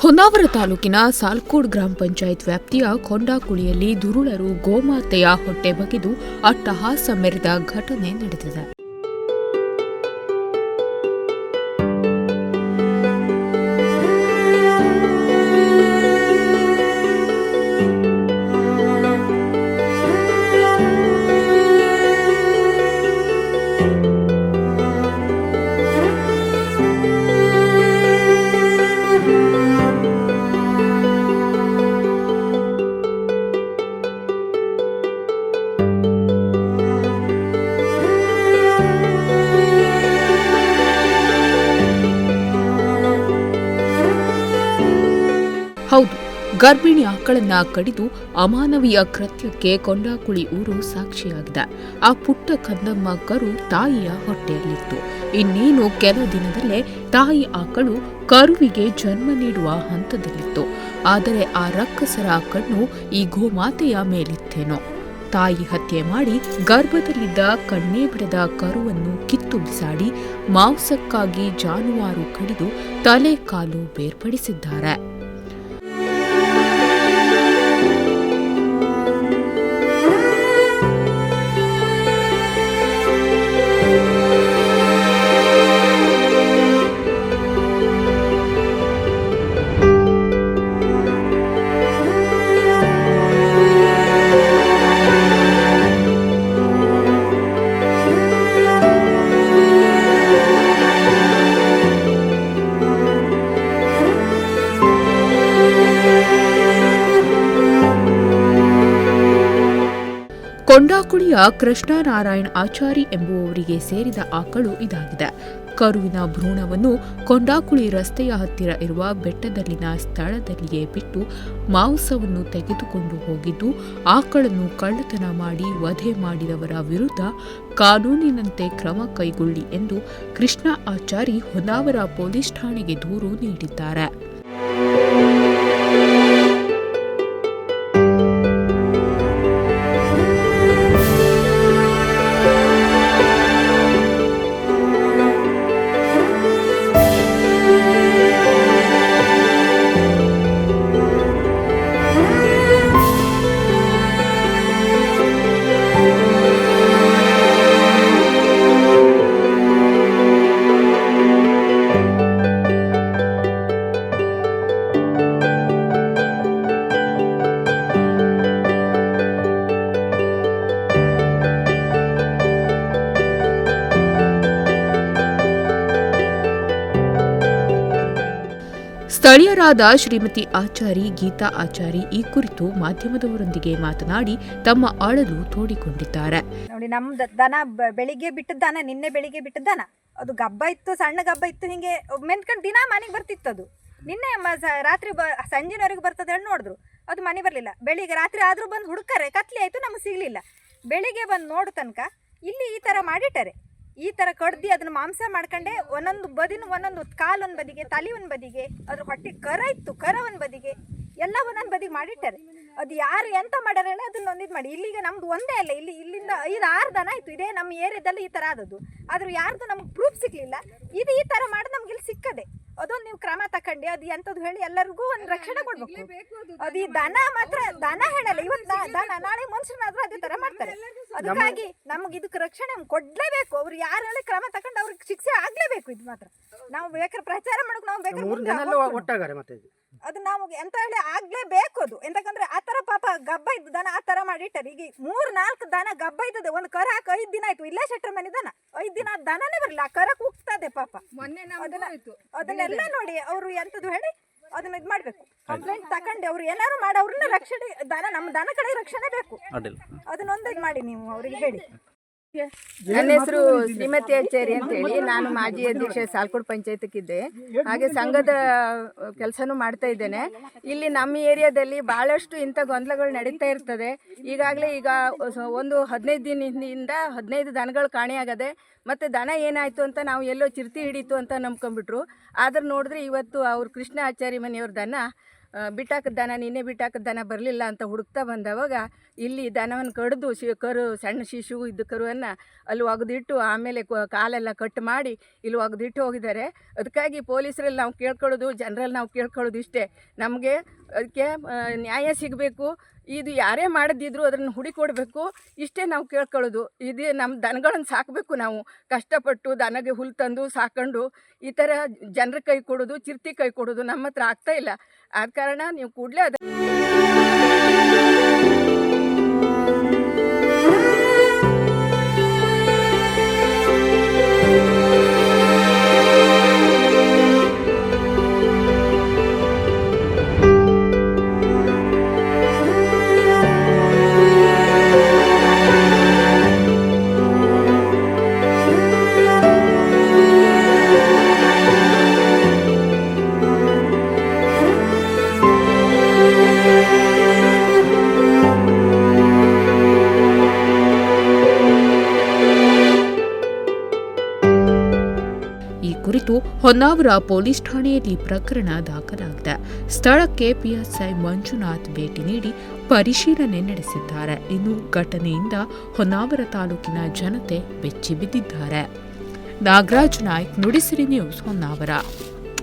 ಹೊನ್ನಾವರ ತಾಲೂಕಿನ ಸಾಲ್ಕೋಡ್ ಗ್ರಾಮ ಪಂಚಾಯತ್ ವ್ಯಾಪ್ತಿಯ ಕೊಂಡಾಕುಳಿಯಲ್ಲಿ ದುರುಳರು ಗೋಮಾತೆಯ ಹೊಟ್ಟೆ ಬಗೆದು ಅಟ್ಟಹಾಸ ಮೆರೆದ ಘಟನೆ ನಡೆದಿದೆ. ಹೌದು, ಗರ್ಭಿಣಿ ಆಕಳನ್ನ ಕಡಿದು ಅಮಾನವೀಯ ಕೃತ್ಯಕ್ಕೆ ಕೊಂಡಾಕುಳಿ ಊರು ಸಾಕ್ಷಿಯಾಗಿದೆ. ಆ ಪುಟ್ಟ ಕಂದಮ್ಮ ಕರು ತಾಯಿಯ ಹೊಟ್ಟೆಯಲ್ಲಿತ್ತು. ಇನ್ನೇನು ಕೆಲ ದಿನದಲ್ಲೇ ತಾಯಿ ಆಕಳು ಕರುವಿಗೆ ಜನ್ಮ ನೀಡುವ ಹಂತದಲ್ಲಿತ್ತು. ಆದರೆ ಆ ರಕ್ಕಸರ ಕಣ್ಣು ಈ ಗೋಮಾತೆಯ ಮೇಲಿತ್ತೇನೋ. ತಾಯಿ ಹತ್ಯೆ ಮಾಡಿ ಗರ್ಭದಲ್ಲಿದ್ದ ಕಣ್ಣೇ ಬಿಡದ ಕರುವನ್ನು ಕಿತ್ತು ಬಿಸಾಡಿ ಮಾಂಸಕ್ಕಾಗಿ ಜಾನುವಾರು ಕಡಿದು ತಲೆ ಕಾಲು ಬೇರ್ಪಡಿಸಿದ್ದಾರೆ. ಕೊಂಡಾಕುಳಿಯ ಕೃಷ್ಣನಾರಾಯಣ ಆಚಾರಿ ಎಂಬುವವರಿಗೆ ಸೇರಿದ ಆಕಳು ಇದಾಗಿದೆ. ಕರುವಿನ ಭ್ರೂಣವನ್ನು ಕೊಂಡಾಕುಳಿ ರಸ್ತೆಯ ಹತ್ತಿರ ಇರುವ ಬೆಟ್ಟದಲ್ಲಿನ ಸ್ಥಳದಲ್ಲಿಯೇ ಬಿಟ್ಟು ಮಾಂಸವನ್ನು ತೆಗೆದುಕೊಂಡು ಹೋಗಿದ್ದು, ಆಕಳನ್ನು ಕಳ್ಳತನ ಮಾಡಿ ವಧೆ ಮಾಡಿದವರ ವಿರುದ್ಧ ಕಾನೂನಿನಂತೆ ಕ್ರಮ ಕೈಗೊಳ್ಳಿ ಎಂದು ಕೃಷ್ಣ ಆಚಾರಿ ಹೊನ್ನಾವರ ಪೊಲೀಸ್ ಠಾಣೆಗೆ ದೂರು ನೀಡಿದ್ದಾರೆ. ಸ್ಥಳೀಯರಾದ ಶ್ರೀಮತಿ ಆಚಾರಿ, ಗೀತಾ ಆಚಾರಿ ಈ ಕುರಿತು ಮಾಧ್ಯಮದವರೊಂದಿಗೆ ಮಾತನಾಡಿ ತಮ್ಮ ಅಳಲು ತೋಡಿಕೊಂಡಿದ್ದಾರೆ. ನೋಡಿ, ನಮ್ದು ದನ ಬೆಳಿಗ್ಗೆ ಬಿಟ್ಟದ ದನ, ನಿನ್ನೆ ಬೆಳಿಗ್ಗೆ ಬಿಟ್ಟದ ದನ, ಅದು ಗಬ್ಬ ಇತ್ತು, ಸಣ್ಣ ಗಬ್ಬ ಇತ್ತು, ಹಿಂಗೆ ಮೆನ್ಕೊಂಡು ದಿನ ಮನೆಗೆ ಬರ್ತಿತ್ತು. ಅದು ನಿನ್ನೆ ರಾತ್ರಿ ಸಂಜೆವರೆಗೂ ಬರ್ತದೆ ಹೇಳಿ ನೋಡಿದ್ರು, ಅದು ಮನೆ ಬರಲಿಲ್ಲ. ಬೆಳಿಗ್ಗೆ ರಾತ್ರಿ ಆದರೂ ಬಂದು ಹುಡುಕರೆ ಕತ್ಲೆ ಆಯಿತು, ನಮಗೆ ಸಿಗಲಿಲ್ಲ. ಬೆಳಿಗ್ಗೆ ಬಂದು ನೋಡೋ ತನಕ ಇಲ್ಲಿ ಈ ಥರ ಮಾಡಿಟ್ಟಾರೆ. ಈ ಥರ ಕಡ್ದು ಅದನ್ನು ಮಾಂಸ ಮಾಡ್ಕೊಂಡೆ ಒಂದೊಂದು ಬದಿನ ಒಂದೊಂದು ಕಾಲು ಒಂದು ಬದಿಗೆ, ತಲೆ ಒಂದು ಬದಿಗೆ, ಅದ್ರ ಹೊಟ್ಟೆ ಕರ ಇತ್ತು, ಕರ ಒಂದು ಬದಿಗೆ, ಎಲ್ಲ ಒಂದೊಂದು ಬದಿಗೆ ಮಾಡಿಟ್ಟಾರೆ. ಅದು ಯಾರು ಎಂತ ಮಾಡ್ಯಾರ ಹೇಳಿ ಅದನ್ನ ಒಂದಿದ್ದು ಮಾಡಿ. ಇಲ್ಲಿಗೆ ನಮ್ದು ಒಂದೇ ಅಲ್ಲ, ಇಲ್ಲಿಂದ 5-6 ದನ ಆಯಿತು ಇದೇ ನಮ್ಮ ಏರಿಯಾದಲ್ಲಿ ಈ ಥರ ಆದದ್ದು. ಆದರೂ ಯಾರ್ದು ನಮಗೆ ಪ್ರೂಫ್ ಸಿಗಲಿಲ್ಲ. ಇದು ಈ ಥರ ಮಾಡಿ ನಮ್ಗೆ ಇಲ್ಲಿ ಸಿಕ್ಕದೆ. ಅದೊಂದು ನೀವು ಕ್ರಮ ತಗೊಂಡು ಅದು ಎಂಥದ್ದು ಹೇಳಿ ಎಲ್ಲರಿಗೂ ಒಂದು ರಕ್ಷಣೆ ಕೊಡ್ಬೇಕು. ಅದು ಈ ದನ ಮಾತ್ರ ದನ ಹೇಳಲ್ಲ, ಇವತ್ತು ದನ ನಾಳೆ ಮನುಷ್ಯನಾದ್ರೂ ಅದೇ ಥರ ಮಾಡ್ತಾರೆ. ಅದಕ್ಕಾಗಿ ನಮ್ಗೆ ಇದಕ್ಕೆ ರಕ್ಷಣೆ ಕೊಡ್ಲೇಬೇಕು. ಅವ್ರು ಯಾರು ಹೇಳಿ ಕ್ರಮ ತಗೊಂಡು ಅವ್ರಿಗೆ ಶಿಕ್ಷೆ ಆಗ್ಲೇಬೇಕು. ಇದು ಮಾತ್ರ ನಾವು ಬೇಕಾದ್ರೆ ಪ್ರಚಾರ ಮಾಡೋಕೆ ನಾವು ಬೇಕಾದ್ರೆ ಅದು ನಾವು ಎಂತ ಹೇಳಿ ಆಗ್ಲೇಬೇಕು. ಅದು ಎಂತಕಂದ್ರೆ ಆ ಥರ ಪಾಪ ಗಬ್ಬ ಇದ್ದು ದನ ಆ ಥರ ಮಾಡಿಟ್ಟಾರೆ. ಈಗ 3-4 ದನ ಗಬ್ಬ ಇದ್ದದೆ. ಒಂದು ಕರ ಹಾಕಿ 5 ದಿನ ಆಯ್ತು. ಇಲ್ಲೇ ಶೆಟ್ರ ಮನೆ ದನ 5 ದಿನ ದನನೇ ಬರಲಿಲ್ಲ. ಆ ಕರ ಕೂಗ್ತದೆ ಪಾಪ. ಅದನ್ನೆಲ್ಲ ನೋಡಿ ಅವರು ಎಂತದ್ದು ಹೇಳಿ ಅದನ್ನ ಇದು ಮಾಡ್ಬೇಕು. ಕಂಪ್ಲೇಂಟ್ ತಗೊಂಡು ಅವ್ರು ಏನಾದ್ರು ಮಾಡಿ ಅವ್ರನ್ನ ರಕ್ಷಣೆ, ದನ ನಮ್ಮ ದನ ಕಡೆ ರಕ್ಷಣೆ ಬೇಕು. ಅದನ್ನೊಂದು ಇದು ಮಾಡಿ ನೀವು ಅವರಿಗೆ ಹೇಳಿ. ನನ್ನ ಹೆಸರು ಶ್ರೀಮತಿ ಆಚಾರಿ ಅಂತೇಳಿ, ನಾನು ಮಾಜಿ ಅಧ್ಯಕ್ಷೆ ಸಾಲ್ಕೋಡ್ ಪಂಚಾಯತ್ಗಿದ್ದೆ. ಹಾಗೆ ಸಂಘದ ಕೆಲಸನೂ ಮಾಡ್ತಾ ಇದ್ದೇನೆ. ಇಲ್ಲಿ ನಮ್ಮ ಏರಿಯಾದಲ್ಲಿ ಭಾಳಷ್ಟು ಇಂಥ ಗೊಂದಲಗಳು ನಡೀತಾ ಇರ್ತದೆ. ಈಗಾಗಲೇ ಈಗ ಒಂದು 15 ದಿನದಿಂದ 15 ದನಗಳು ಕಾಣೆಯಾಗದೆ. ಮತ್ತು ದನ ಏನಾಯಿತು ಅಂತ ನಾವು ಎಲ್ಲೋ ಚಿರ್ತಿ ಹಿಡೀತು ಅಂತ ನಂಬ್ಕೊಂಡ್ಬಿಟ್ರು. ಆದ್ರೆ ನೋಡಿದ್ರೆ ಇವತ್ತು ಅವ್ರು ಕೃಷ್ಣ ಆಚಾರಿ ಮನೆಯವ್ರ ದನ ಬಿಟ್ಟಾಕದ ದನ ನಿನ್ನೆ ಬಿಟ್ಟಾಕದ ದನ ಬರಲಿಲ್ಲ ಅಂತ ಹುಡುಕ್ತಾ ಬಂದವಾಗ ಇಲ್ಲಿ ದನವನ್ನು ಕಡಿದು ಕರು ಸಣ್ಣ ಶಿಶು ಇದ್ದ ಕರುವನ್ನು ಅಲ್ಲಿ ಒಗೆದಿಟ್ಟು ಆಮೇಲೆ ಕಾಲೆಲ್ಲ ಕಟ್ ಮಾಡಿ ಇಲ್ಲಿ ಒಗೆದಿಟ್ಟು ಹೋಗಿದ್ದಾರೆ. ಅದಕ್ಕಾಗಿ ಪೊಲೀಸರಲ್ಲಿ ನಾವು ಕೇಳ್ಕೊಳ್ಳೋದು, ಜನರಲ್ಲಿ ನಾವು ಕೇಳ್ಕೊಳ್ಳೋದು ಇಷ್ಟೇ, ನಮಗೆ ಅದಕ್ಕೆ ನ್ಯಾಯ ಸಿಗಬೇಕು. ಇದು ಯಾರೇ ಮಾಡದಿದ್ರು ಅದನ್ನು ಹುಡುಕೊಡ್ಬೇಕು, ಇಷ್ಟೇ ನಾವು ಕೇಳ್ಕೊಳ್ಳೋದು. ಇದು ನಮ್ಮ ದನಗಳನ್ನು ಸಾಕಬೇಕು, ನಾವು ಕಷ್ಟಪಟ್ಟು ದನಗೆ ಹುಲ್ಲು ತಂದು ಸಾಕೊಂಡು ಈ ಥರ ಜನರ ಕೈ ಕೊಡೋದು, ಚಿರ್ತಿ ಕೈ ಕೊಡೋದು ನಮ್ಮ ಹತ್ರ ಆಗ್ತಾ ಇಲ್ಲ. ಆದ ಕಾರಣ ನೀವು ಕೂಡಲೇ ಕುರಿತು ಹೊನ್ನಾವರ ಪೊಲೀಸ್ ಠಾಣೆಯಲ್ಲಿ ಪ್ರಕರಣ ದಾಖಲಾಗಿದೆ. ಸ್ಥಳಕ್ಕೆ ಪಿಎಸ್ಐ ಮಂಜುನಾಥ್ ಭೇಟಿ ನೀಡಿ ಪರಿಶೀಲನೆ ನಡೆಸಿದ್ದಾರೆ. ಇನ್ನು ಘಟನೆಯಿಂದ ಹೊನ್ನಾವರ ತಾಲೂಕಿನ ಜನತೆ ಬೆಚ್ಚಿ ಬಿದ್ದಿದ್ದಾರೆ. ನಾಗರಾಜ್ ನಾಯ್ಕ್, ನುಡಿಸಿರಿ ನ್ಯೂಸ್, ಹೊನ್ನಾವರ.